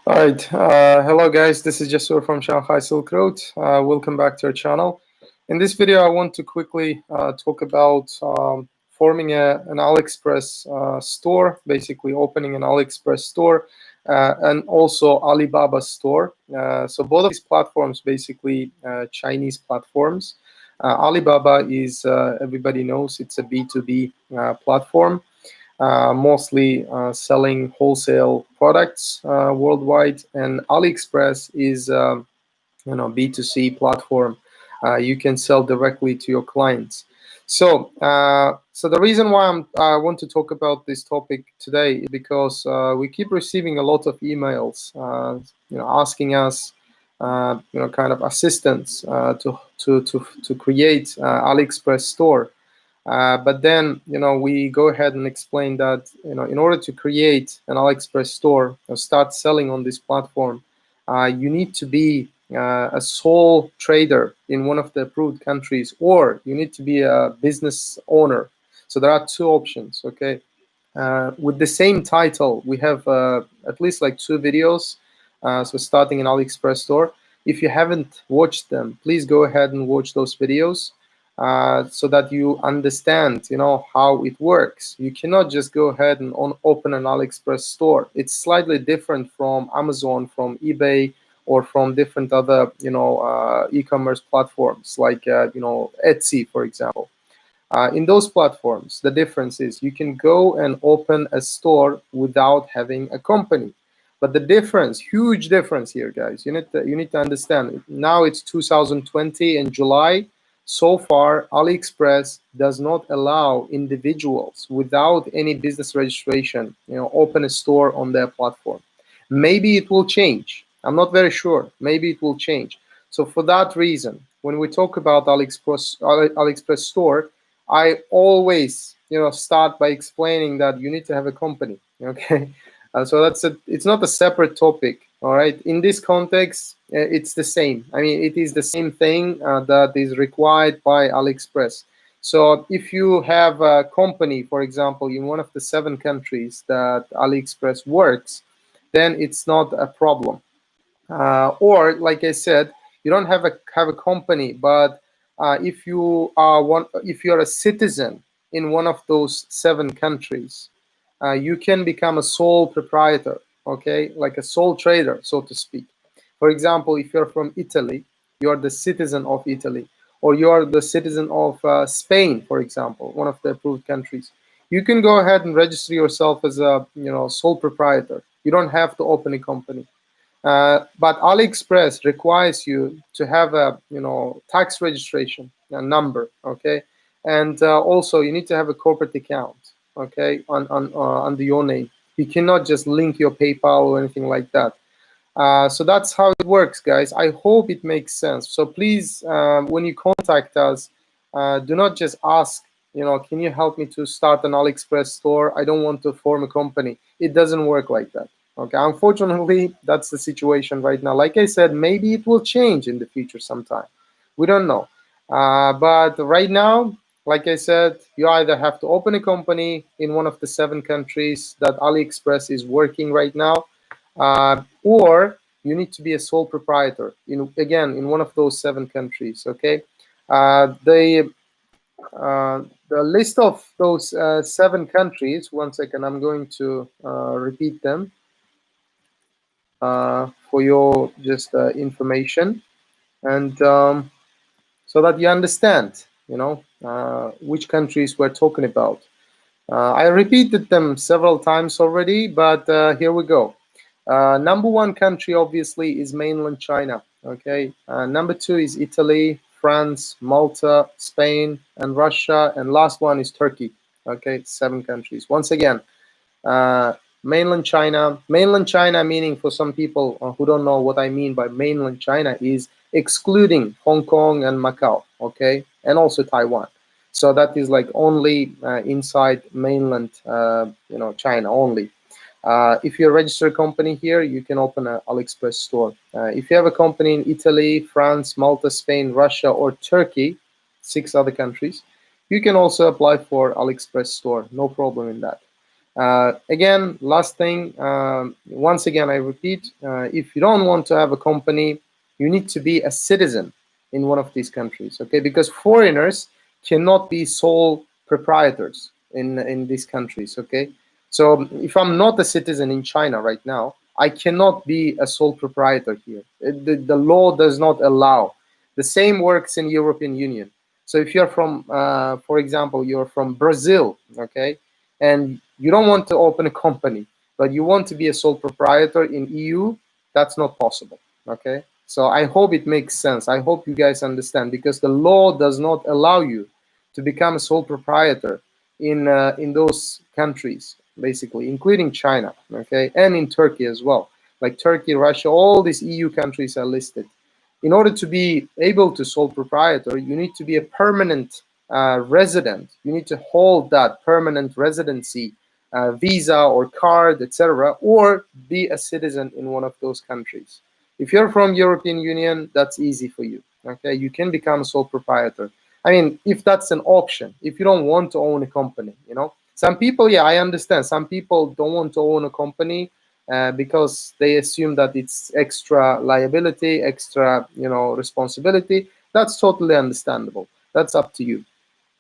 All right. Hello, guys. This is Jasur from Shanghai Silk Road. Welcome back to our channel. In this video, I want to quickly talk about forming an Aliexpress store, basically opening an Aliexpress store, and also Alibaba store. So both of these platforms, basically Chinese platforms. Alibaba is, everybody knows, it's a B2B platform. Mostly selling wholesale products worldwide, and AliExpress is B2C platform. You can sell directly to your clients. So the reason why I want to talk about this topic today is because we keep receiving a lot of emails, asking us, kind of assistance to create AliExpress store. But then, we go ahead and explain that, in order to create an AliExpress store or start selling on this platform, you need to be a sole trader in one of the approved countries, or you need to be a business owner. So there are two options, okay? With the same title, we have at least like 2 videos. So starting an AliExpress store. If you haven't watched them, please go ahead and watch those videos. So that you understand, how it works. You cannot just go ahead and open an AliExpress store. It's slightly different from Amazon, from eBay, or from different other, e-commerce platforms like, Etsy, for example. In those platforms, the difference is you can go and open a store without having a company. But the difference, huge difference here, guys, you need to understand. Now it's 2020 in July. So far, AliExpress does not allow individuals without any business registration, open a store on their platform. Maybe it will change. I'm not very sure. Maybe it will change. So for that reason, when we talk about AliExpress store, I always, start by explaining that you need to have a company. Okay, so it's not a separate topic. All right, in this context, it's the same. I mean, it is the same thing that is required by AliExpress. So if you have a company, for example, in one of the 7 countries that AliExpress works, then it's not a problem. Or, like I said, you don't have a company, but if you are a citizen in one of those 7 countries, you can become a sole proprietor. Okay, like a sole trader, so to speak. For example, if you're from Italy, you're the citizen of Italy, or you're the citizen of Spain, for example, one of the approved countries. You can go ahead and register yourself as a sole proprietor. You don't have to open a company. But AliExpress requires you to have a tax registration number, okay, and also you need to have a corporate account, okay, under your name. You cannot just link your PayPal or anything like that. So that's how it works, guys. I hope it makes sense. So please, when you contact us, do not just ask, can you help me to start an AliExpress store? I don't want to form a company. It doesn't work like that. Okay, unfortunately, that's the situation right now. Like I said, maybe it will change in the future sometime. We don't know. But right now, like I said, you either have to open a company in one of the 7 countries that AliExpress is working right now, or you need to be a sole proprietor, again, in one of those 7 countries, okay? The list of those 7 countries, one second, I'm going to repeat them for your just information, and so that you understand, which countries we're talking about. I repeated them several times already, but here we go. Number 1 country, obviously, is mainland China. Okay. Number 2 is Italy, France, Malta, Spain, and Russia. And last one is Turkey. Okay, 7 countries. Once again, mainland China. Mainland China, meaning for some people who don't know what I mean by mainland China, is excluding Hong Kong and Macau, okay, and also Taiwan. So that is like only inside mainland, China only. If you register a company here, you can open an AliExpress store. If you have a company in Italy, France, Malta, Spain, Russia, or Turkey, 6 other countries, you can also apply for AliExpress store. No problem in that. Again, last thing, once again, I repeat, if you don't want to have a company, you need to be a citizen in one of these countries, okay? Because foreigners cannot be sole proprietors in these countries, okay? So if I'm not a citizen in China right now, I cannot be a sole proprietor here. The law does not allow. The same works in European Union. So if you're from, for example, you're from Brazil, okay, and you don't want to open a company, but you want to be a sole proprietor in EU, that's not possible, okay? So I hope it makes sense. I hope you guys understand, because the law does not allow you to become a sole proprietor in those countries, basically, including China, okay, and in Turkey as well. Like Turkey, Russia, all these EU countries are listed. In order to be able to sole proprietor, you need to be a permanent resident. You need to hold that permanent residency visa or card, etc., or be a citizen in one of those countries. If you're from European Union, that's easy for you. Okay, you can become a sole proprietor. I mean, if that's an option, if you don't want to own a company, you know, some people, yeah, I understand. Some people don't want to own a company because they assume that it's extra liability, extra, you know, responsibility. That's totally understandable. That's up to you.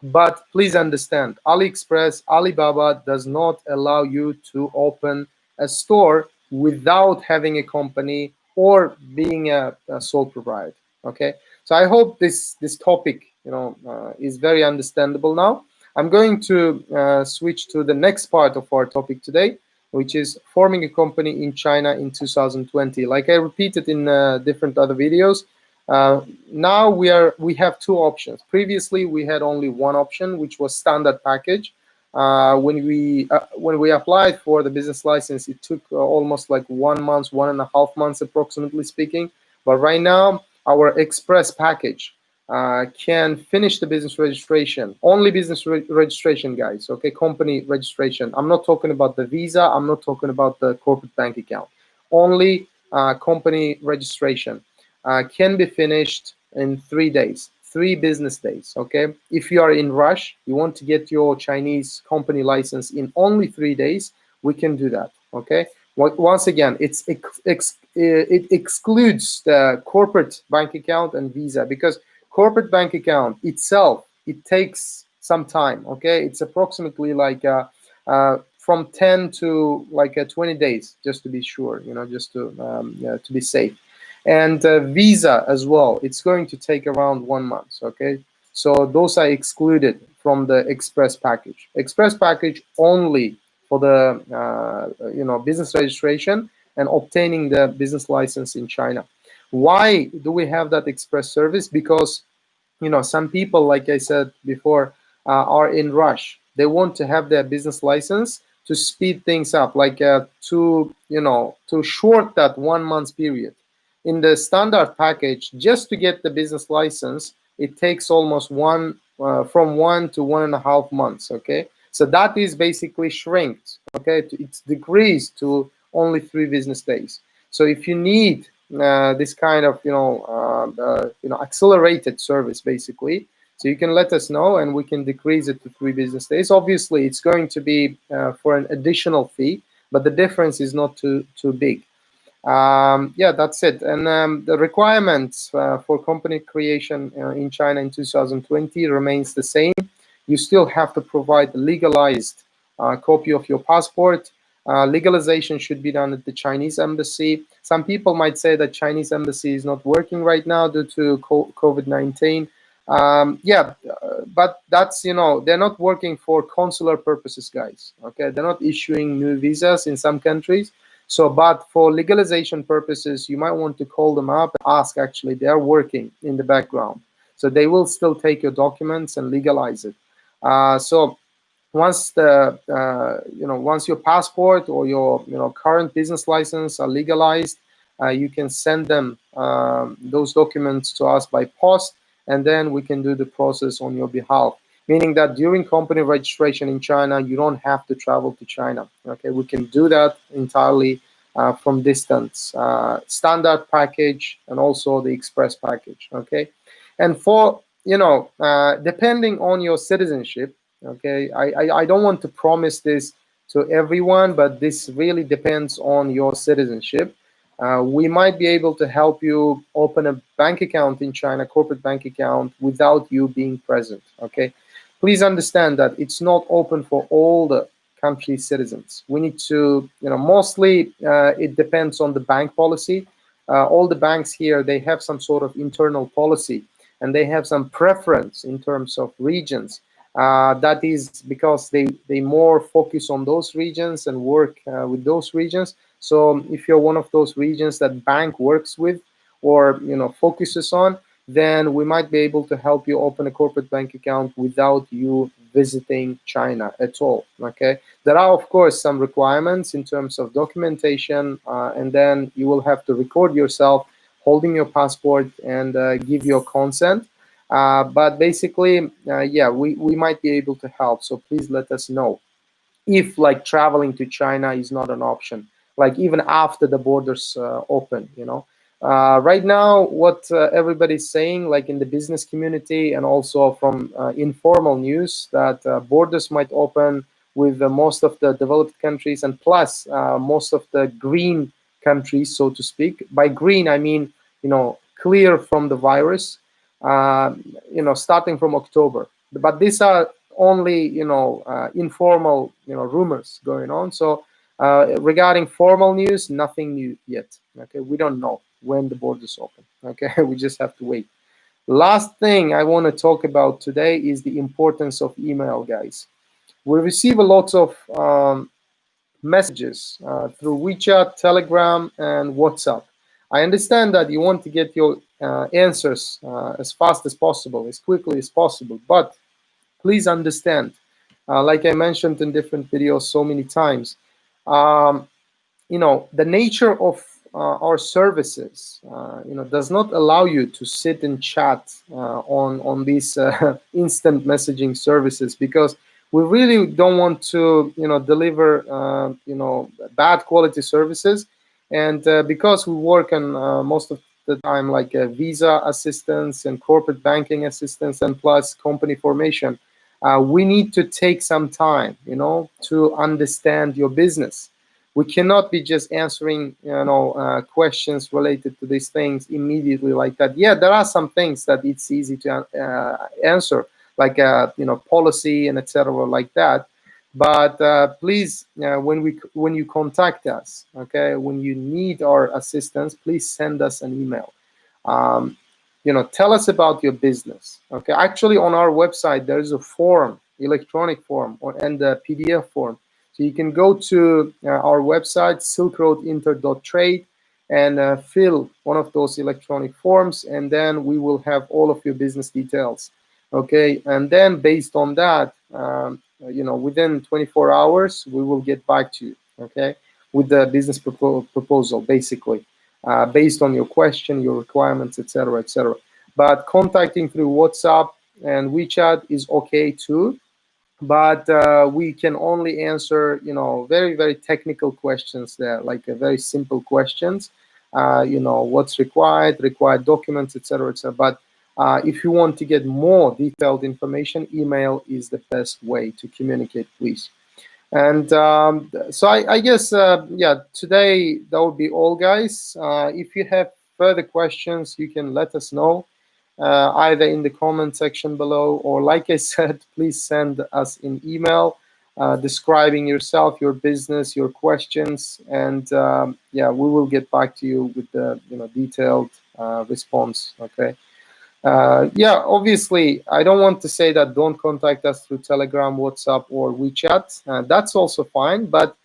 But please understand, AliExpress, Alibaba does not allow you to open a store without having a company or being a sole proprietor. Okay, so I hope this topic, you know, is very understandable now. I'm going to switch to the next part of our topic today, which is forming a company in China in 2020. Like I repeated in different other videos, now we have two options. Previously, we had only one option, which was standard package. When we applied for the business license, it took almost like 1 month, 1.5 months, approximately speaking. But right now, our express package can finish the business registration. Only business registration, guys. Okay, company registration. I'm not talking about the visa. I'm not talking about the corporate bank account. Only company registration can be finished in 3 days, 3 business days. Okay, if you are in rush, you want to get your Chinese company license in only 3 days, we can do that. Okay, once again, it excludes the corporate bank account and visa, because corporate bank account itself, it takes some time. Okay, it's approximately like from 10 to like 20 days, just to be sure, you know, just to be safe. And visa as well, it's going to take around 1 month. Okay, so those are excluded from the express package. Express package only for the you know, business registration and obtaining the business license in China. Why do we have that express service? Because, you know, some people, like I said before, are in rush. They want to have their business license to speed things up, like to, you know, to short that 1 month period. In the standard package, just to get the business license, it takes almost from 1 to 1.5 months. Okay, so that is basically shrinked. Okay, it's decreased to only 3 business days. So if you need this kind of, you know, accelerated service, basically, so you can let us know and we can decrease it to 3 business days. Obviously, it's going to be for an additional fee, but the difference is not too big. Yeah, that's it. And the requirements for company creation in China in 2020 remains the same. You still have to provide a legalized copy of your passport. Legalization should be done at the Chinese embassy. Some people might say that Chinese embassy is not working right now due to COVID-19. Yeah, but that's, you know, they're not working for consular purposes, guys. Okay, they're not issuing new visas in some countries. So, but for legalization purposes, you might want to call them up and ask. Actually, they're working in the background, so they will still take your documents and legalize it. So once the you know, once your passport or your, you know, current business license are legalized, you can send them those documents to us by post, and then we can do the process on your behalf. Meaning that during company registration in China, you don't have to travel to China. Okay, we can do that entirely from distance. Standard package and also the express package. Okay, and for, you know, depending on your citizenship. Okay, I don't want to promise this to everyone, but this really depends on your citizenship. We might be able to help you open a bank account in China, corporate bank account, without you being present, okay? Please understand that it's not open for all the country citizens. We need to, mostly it depends on the bank policy. All the banks here, they have some sort of internal policy, and they have some preference in terms of regions. That is because they more focus on those regions and work with those regions. So if you're one of those regions that bank works with or focuses on, then we might be able to help you open a corporate bank account without you visiting China at all. Okay, there are of course some requirements in terms of documentation, and then you will have to record yourself holding your passport and give your consent. But basically, yeah, we might be able to help. So please let us know if like traveling to China is not an option, like even after the borders open, right now, what everybody's saying, like in the business community and also from informal news, that borders might open with most of the developed countries, and plus most of the green countries, so to speak. By green, I mean, clear from the virus, starting from October. But these are only, informal, rumors going on. So regarding formal news, nothing new yet. Okay, we don't know when the borders open. Okay, we just have to wait. Last thing I want to talk about today is the importance of email, guys. We receive a lot of messages through WeChat, Telegram, and WhatsApp. I understand that you want to get your answers as fast as possible, as quickly as possible, but please understand, like I mentioned in different videos so many times, the nature of our services, does not allow you to sit and chat on these instant messaging services, because we really don't want to, deliver, bad quality services. And because we work on most of the time like visa assistance and corporate banking assistance and plus company formation, we need to take some time, to understand your business. We cannot be just answering, questions related to these things immediately like that. Yeah, there are some things that it's easy to answer, like policy and etc. like that. But please, when you contact us, okay, when you need our assistance, please send us an email. Tell us about your business. Okay, actually, on our website there is a form, electronic form, and a PDF form. So you can go to our website, 𝐒𝐢𝐥𝐤 and fill one of those electronic forms, and then we will have all of your business details. Okay, and then based on that, within 24 hours, we will get back to you. Okay, with the business proposal, basically, based on your question, your requirements, etc., etc. But contacting through WhatsApp and WeChat is okay too. But we can only answer, very, very technical questions there, like very simple questions, what's required documents, etc., etc. But if you want to get more detailed information, email is the best way to communicate, please. And so I guess, yeah, today that would be all, guys. If you have further questions, you can let us know. Either in the comment section below, or like I said, please send us an email describing yourself, your business, your questions, and yeah, we will get back to you with the detailed response. Okay. Yeah, obviously, I don't want to say that don't contact us through Telegram, WhatsApp, or WeChat. That's also fine, but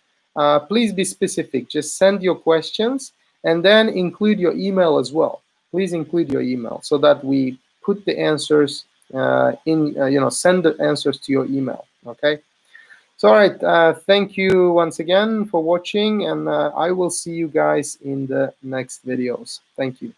please be specific. Just send your questions and then include your email as well. Please include your email so that we put the answers send the answers to your email. Okay. So, all right. Thank you once again for watching, and I will see you guys in the next videos. Thank you.